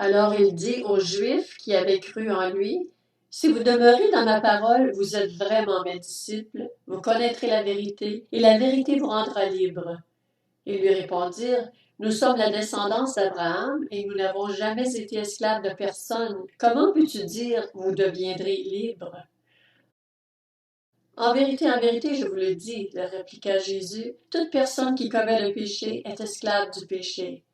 Alors il dit aux Juifs qui avaient cru en lui, « Si vous demeurez dans ma parole, vous êtes vraiment mes disciples, vous connaîtrez la vérité, et la vérité vous rendra libre. » Ils lui répondirent, « Nous sommes la descendance d'Abraham, et nous n'avons jamais été esclaves de personne. Comment peux-tu dire, vous deviendrez libres? » En vérité, je vous le dis, leur répliqua Jésus, toute personne qui commet le péché est esclave du péché.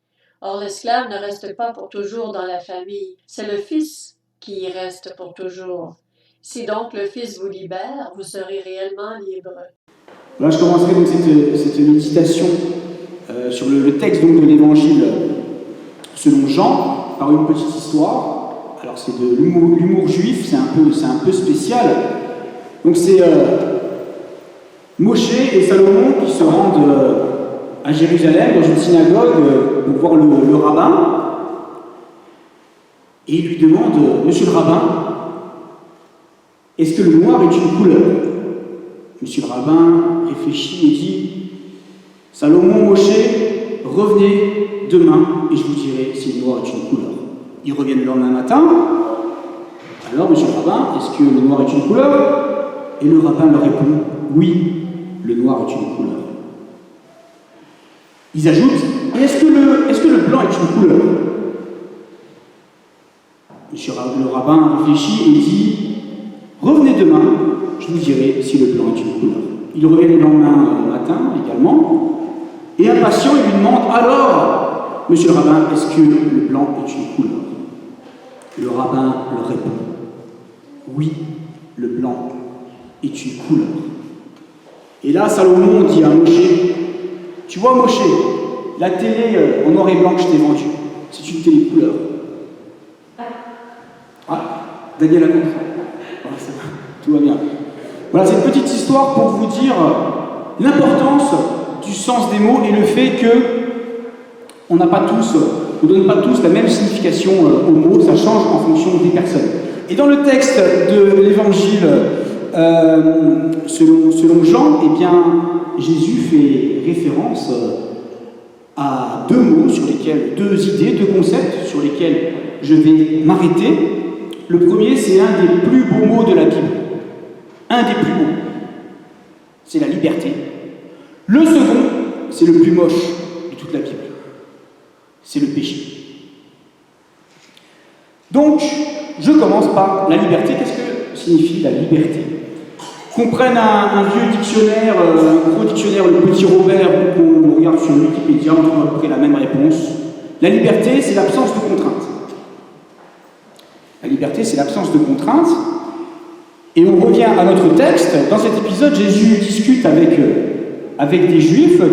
Or, l'esclave ne reste pas pour toujours dans la famille, c'est le Fils qui y reste pour toujours. Si donc le Fils vous libère, vous serez réellement libre. Voilà, je commencerai donc cette méditation sur le texte donc, de l'Évangile selon Jean, par une petite histoire. Alors c'est de l'humour juif, c'est un peu spécial. Donc c'est Moshe et Salomon qui se rendent à Jérusalem, dans une synagogue, pour voir le rabbin. Et il lui demande, « Monsieur le rabbin, est-ce que le noir est une couleur ?» Monsieur le rabbin réfléchit et dit, « Salomon, Moshe, revenez demain et je vous dirai si le noir est une couleur. » Ils reviennent le lendemain matin. « Alors, monsieur le rabbin, est-ce que le noir est une couleur ?» Et le rabbin leur répond, « Oui, le noir est une couleur. » Ils ajoutent, « Et est-ce que le blanc est une couleur ?» Le rabbin réfléchit et dit, « Revenez demain, je vous dirai si le blanc est une couleur. » Il revient le lendemain matin également, et impatient, il lui demande, « Alors, monsieur le rabbin, est-ce que le blanc est une couleur ?» Le rabbin leur répond, « Oui, le blanc est une couleur. » Et là, Salomon dit à Moshe, « Tu vois, Moshe, la télé en noir et blanc que je t'ai vendue, c'est une télé couleur. » Ah, Daniel a compris. Voilà, tout va bien. Voilà, c'est une petite histoire pour vous dire l'importance du sens des mots et le fait que on ne donne pas tous la même signification aux mots, ça change en fonction des personnes. Et dans le texte de l'Évangile selon Jean, eh bien, Jésus fait référence à deux mots deux idées, deux concepts sur lesquels je vais m'arrêter. Le premier, c'est un des plus beaux mots de la Bible. Un des plus beaux. C'est la liberté. Le second, c'est le plus moche de toute la Bible. C'est le péché. Donc, je commence par la liberté. Qu'est-ce que signifie la liberté? Qu'on prenne un vieux dictionnaire, un gros dictionnaire, le petit Robert, ou qu'on regarde sur Wikipédia, on trouve à peu près la même réponse. La liberté, c'est l'absence de contrainte. La liberté, c'est l'absence de contrainte. Et on revient à notre texte. Dans cet épisode, Jésus discute avec des Juifs à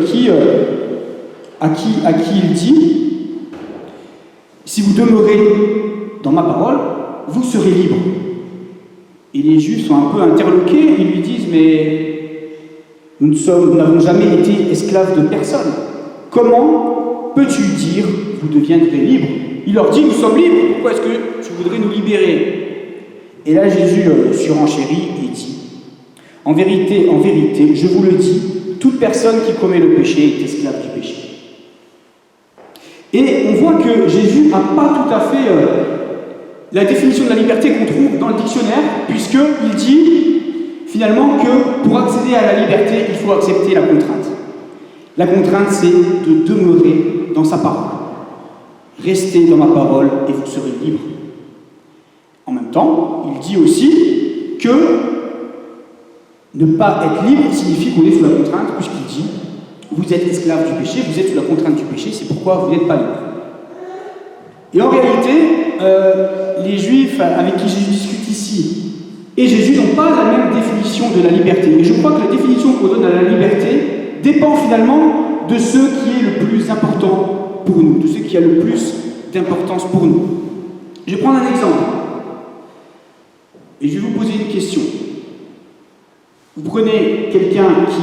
qui il dit « Si vous demeurez dans ma parole, vous serez libres. » Et les Juifs sont un peu interloqués. Ils lui disent « Mais nous n'avons jamais été esclaves de personne. Comment peux-tu dire « Vous deviendrez libres » Il leur dit « Nous sommes libres. Pourquoi est-ce que tu voudrais nous libérer ?» Et là, Jésus surenchérit et dit « En vérité, je vous le dis, toute personne qui commet le péché est esclave du péché. » Et on voit que Jésus n'a pas tout à fait la définition de la liberté qu'on trouve dans le dictionnaire, puisqu'il dit finalement que pour accéder à la liberté, il faut accepter la contrainte. La contrainte, c'est de demeurer dans sa parole. Restez dans ma parole et vous serez libres. En même temps, il dit aussi que ne pas être libre signifie qu'on est sous la contrainte, puisqu'il dit vous êtes esclave du péché, vous êtes sous la contrainte du péché, c'est pourquoi vous n'êtes pas libre. Et en réalité, les Juifs avec qui Jésus discute ici et Jésus n'ont pas la même définition de la liberté. Et je crois que la définition qu'on donne à la liberté dépend finalement de ce qui est le plus important pour nous, de ce qui a le plus d'importance pour nous. Je vais prendre un exemple. Et je vais vous poser une question. Vous prenez quelqu'un qui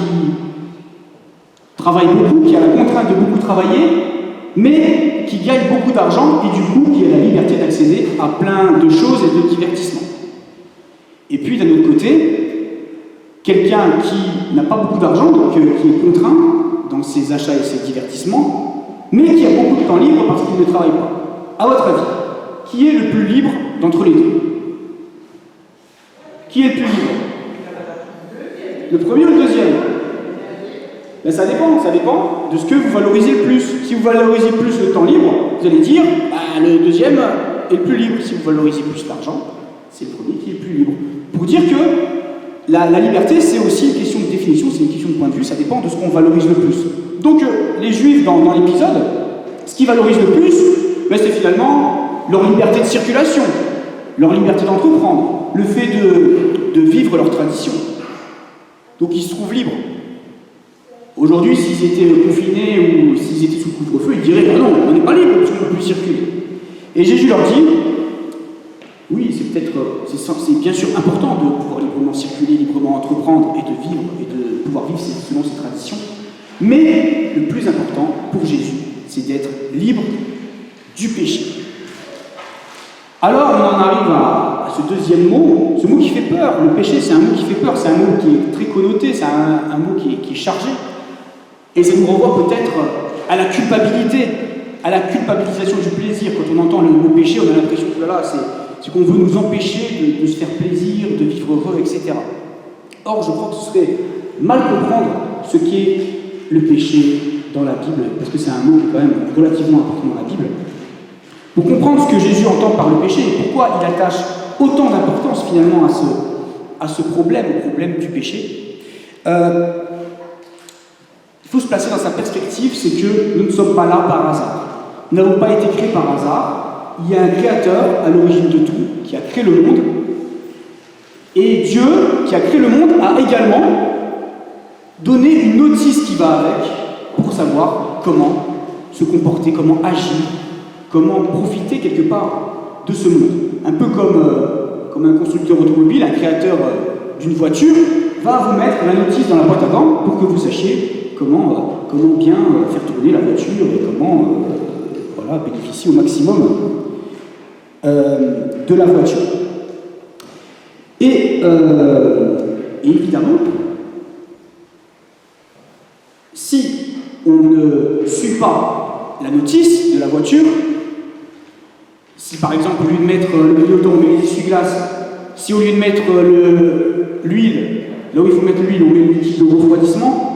travaille beaucoup, qui a la contrainte de beaucoup travailler, mais qui gagne beaucoup d'argent et du coup qui a la liberté d'accéder à plein de choses et de divertissements. Et puis d'un autre côté, quelqu'un qui n'a pas beaucoup d'argent, donc qui est contraint dans ses achats et ses divertissements, mais qui a beaucoup de temps libre parce qu'il ne travaille pas. À votre avis, qui est le plus libre d'entre les deux? Qui est le plus libre? Le premier ou le deuxième? Ben ça dépend de ce que vous valorisez le plus. Si vous valorisez plus le temps libre, vous allez dire, le deuxième est le plus libre. Si vous valorisez plus l'argent, c'est le premier qui est le plus libre. Pour dire que la liberté, c'est aussi une question de définition, c'est une question de point de vue, ça dépend de ce qu'on valorise le plus. Donc les Juifs, dans l'épisode, ce qu'ils valorisent le plus, ben, c'est finalement leur liberté de circulation, leur liberté d'entreprendre, le fait de vivre leur tradition. Donc ils se trouvent libres. Aujourd'hui, s'ils étaient confinés ou s'ils étaient sous couvre-feu, ils diraient « Ah non, on n'est pas libre parce qu'on ne peut plus circuler ». Et Jésus leur dit « Oui, c'est bien sûr important de pouvoir librement circuler, librement entreprendre et de vivre et de pouvoir vivre selon ses traditions. Mais le plus important pour Jésus, c'est d'être libre du péché. » Alors, on en arrive à ce deuxième mot, ce mot qui fait peur. Le péché, c'est un mot qui fait peur, c'est un mot qui est très connoté, c'est un mot qui est chargé. Et ça nous renvoie peut-être à la culpabilité, à la culpabilisation du plaisir. Quand on entend le mot péché, on a l'impression que là, c'est qu'on veut nous empêcher de se faire plaisir, de vivre heureux, etc. Or, je crois que ce serait mal comprendre ce qu'est le péché dans la Bible, parce que c'est un mot qui est quand même relativement important dans la Bible. Pour comprendre ce que Jésus entend par le péché et pourquoi il attache autant d'importance finalement à ce problème, au problème du péché, il faut se placer dans sa perspective, c'est que nous ne sommes pas là par hasard. Nous n'avons pas été créés par hasard. Il y a un créateur à l'origine de tout, qui a créé le monde. Et Dieu, qui a créé le monde, a également donné une notice qui va avec pour savoir comment se comporter, comment agir, comment profiter quelque part de ce monde. Un peu comme un constructeur automobile, un créateur d'une voiture, va vous mettre la notice dans la boîte à gants pour que vous sachiez comment bien faire tourner la voiture et comment bénéficier au maximum de la voiture. Et évidemment, si on ne suit pas la notice de la voiture, si par exemple au lieu de mettre le déodorant, on met les essuie-glaces, si au lieu de mettre l'huile, là où il faut mettre l'huile, on met le liquide de refroidissement,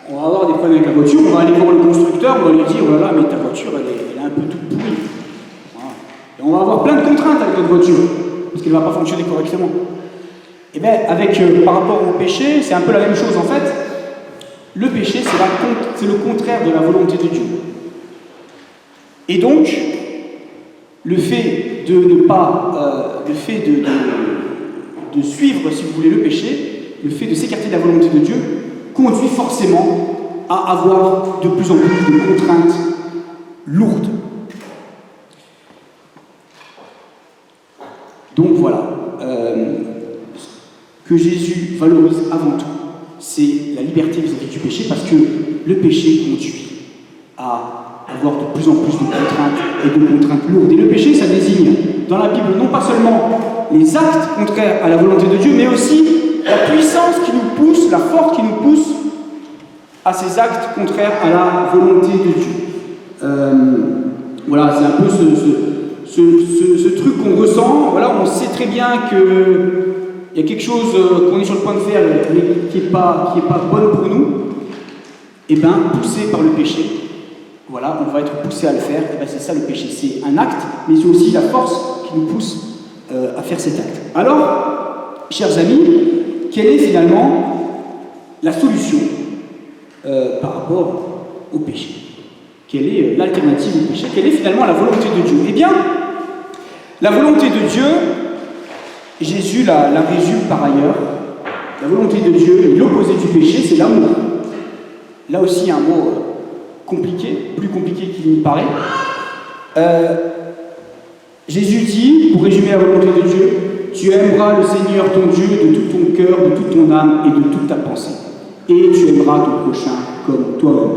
on va avoir des problèmes avec la voiture, on va aller voir le constructeur, on va lui dire « Oh là là, mais ta voiture, elle est un peu toute pourrie. » Voilà. Et on va avoir plein de contraintes avec notre voiture, parce qu'elle ne va pas fonctionner correctement. Et bien, par rapport au péché, c'est un peu la même chose en fait. Le péché, c'est le contraire de la volonté de Dieu. Et donc, le fait de ne pas... le fait de suivre, si vous voulez, le péché, le fait de s'écarter de la volonté de Dieu, conduit forcément à avoir de plus en plus de contraintes lourdes. Donc voilà, ce que Jésus valorise avant tout, c'est la liberté vis-à-vis du péché, parce que le péché conduit à avoir de plus en plus de contraintes et de contraintes lourdes. Et le péché, ça désigne dans la Bible non pas seulement les actes contraires à la volonté de Dieu, mais aussi la puissance qui nous pousse, la force qui nous pousse à ces actes contraires à la volonté de Dieu. Voilà, c'est un peu ce truc qu'on ressent. Voilà, on sait très bien qu'il y a quelque chose qu'on est sur le point de faire, mais qui n'est pas bonne pour nous. Et bien, poussé par le péché, voilà, on va être poussé à le faire. Et bien, c'est ça le péché, c'est un acte, mais c'est aussi la force qui nous pousse à faire cet acte. Alors, chers amis, quelle est finalement la solution par rapport au péché? Quelle est l'alternative au péché? Quelle est finalement la volonté de Dieu? Eh bien, la volonté de Dieu, Jésus la résume par ailleurs. La volonté de Dieu et l'opposé du péché, c'est l'amour. Là aussi, un mot compliqué, plus compliqué qu'il n'y paraît. Jésus dit, pour résumer la volonté de Dieu, tu aimeras le Seigneur ton Dieu de tout ton cœur, de toute ton âme et de toute ta pensée. Et tu aimeras ton prochain comme toi-même.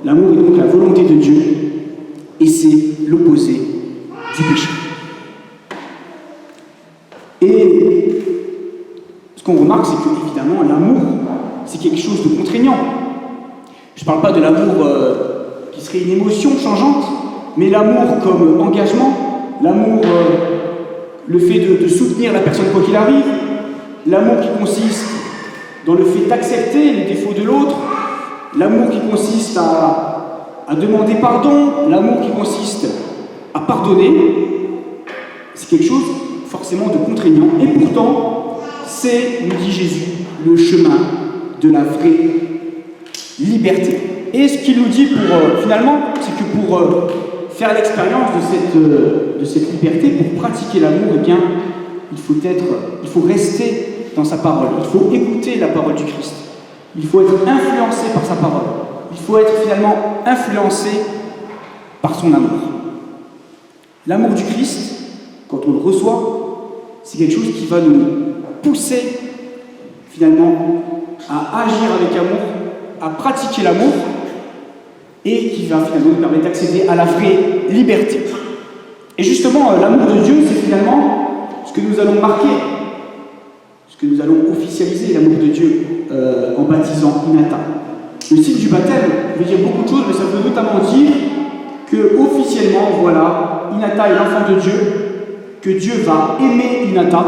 L'amour est donc la volonté de Dieu et c'est l'opposé du péché. Et ce qu'on remarque, c'est que évidemment l'amour, c'est quelque chose de contraignant. Je ne parle pas de l'amour qui serait une émotion changeante, mais l'amour comme engagement, l'amour, le fait de soutenir la personne quoi qu'il arrive, l'amour qui consiste dans le fait d'accepter les défauts de l'autre, l'amour qui consiste à demander pardon, l'amour qui consiste à pardonner, c'est quelque chose forcément de contraignant. Et pourtant, c'est, nous dit Jésus, le chemin de la vraie liberté. Et ce qu'il nous dit finalement, c'est que pour faire l'expérience de cette liberté, pour pratiquer l'amour, eh bien, il faut rester dans sa parole. Il faut écouter la parole du Christ. Il faut être influencé par sa parole. Il faut être finalement influencé par son amour. L'amour du Christ, quand on le reçoit, c'est quelque chose qui va nous pousser finalement à agir avec amour, à pratiquer l'amour, et qui va finalement nous permettre d'accéder à la vraie liberté. Et justement, l'amour de Dieu, c'est finalement ce que nous allons marquer, ce que nous allons officialiser, l'amour de Dieu, en baptisant Inata. Le signe du baptême veut dire beaucoup de choses, mais ça veut notamment dire que officiellement, voilà, Inata est l'enfant de Dieu, que Dieu va aimer Inata,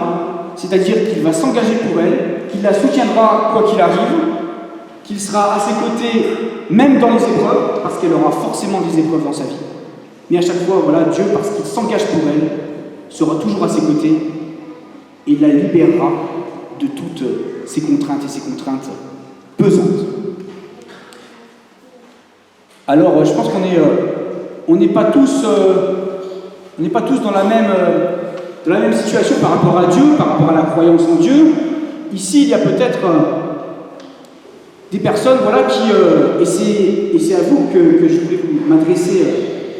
c'est-à-dire qu'il va s'engager pour elle, qu'il la soutiendra quoi qu'il arrive, qu'il sera à ses côtés même dans les épreuves, parce qu'elle aura forcément des épreuves dans sa vie. Mais à chaque fois, voilà, Dieu, parce qu'il s'engage pour elle, sera toujours à ses côtés et la libérera de toutes ces contraintes et ces contraintes pesantes. Alors, je pense qu'on n'est pas tous dans la même situation par rapport à Dieu, par rapport à la croyance en Dieu. Ici, il y a peut-être des personnes, voilà, qui, et c'est à vous que je voulais m'adresser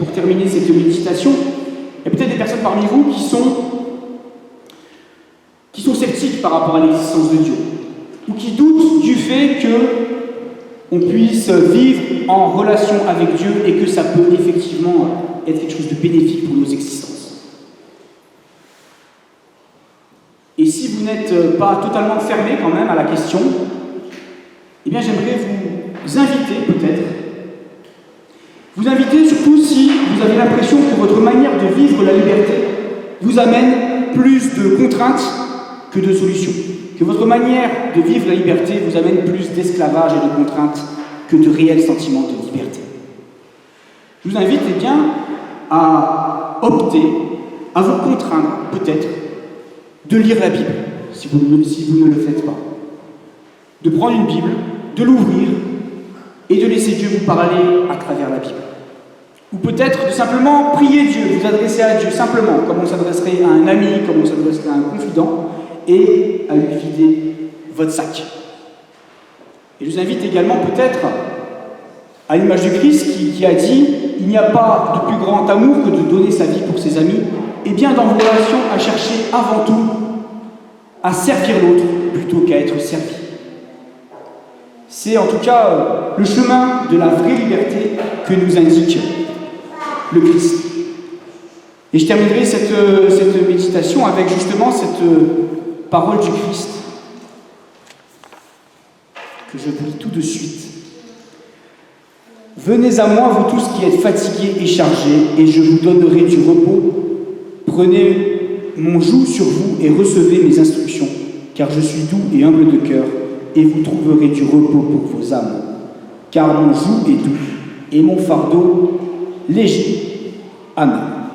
pour terminer cette méditation. Il y a peut-être des personnes parmi vous qui sont sceptiques par rapport à l'existence de Dieu, ou qui doutent du fait qu'on puisse vivre en relation avec Dieu et que ça peut effectivement être quelque chose de bénéfique pour nos existences. Et si vous n'êtes pas totalement fermé quand même à la question, eh bien j'aimerais vous inviter peut-être, vous inviter surtout si vous avez l'impression que votre manière de vivre la liberté vous amène plus de contraintes que de solutions, que votre manière de vivre la liberté vous amène plus d'esclavage et de contraintes que de réels sentiments de liberté. Je vous invite eh bien à opter, à vous contraindre peut-être de lire la Bible, si vous ne le faites pas, de prendre une Bible, de l'ouvrir et de laisser Dieu vous parler à travers la Bible. Ou peut-être de simplement prier Dieu, vous adresser à Dieu simplement, comme on s'adresserait à un ami, comme on s'adresserait à un confident, et à lui vider votre sac. Et je vous invite également peut-être à l'image du Christ qui a dit « Il n'y a pas de plus grand amour que de donner sa vie pour ses amis », et bien dans vos relations à chercher avant tout à servir l'autre plutôt qu'à être servi. C'est en tout cas le chemin de la vraie liberté que nous indique le Christ. Et je terminerai cette méditation avec justement cette parole du Christ que je lis tout de suite. « Venez à moi, vous tous qui êtes fatigués et chargés, et je vous donnerai du repos. Prenez mon joug sur vous et recevez mes instructions, car je suis doux et humble de cœur, et vous trouverez du repos pour vos âmes. Car mon joug est doux, et mon fardeau léger. » Amen.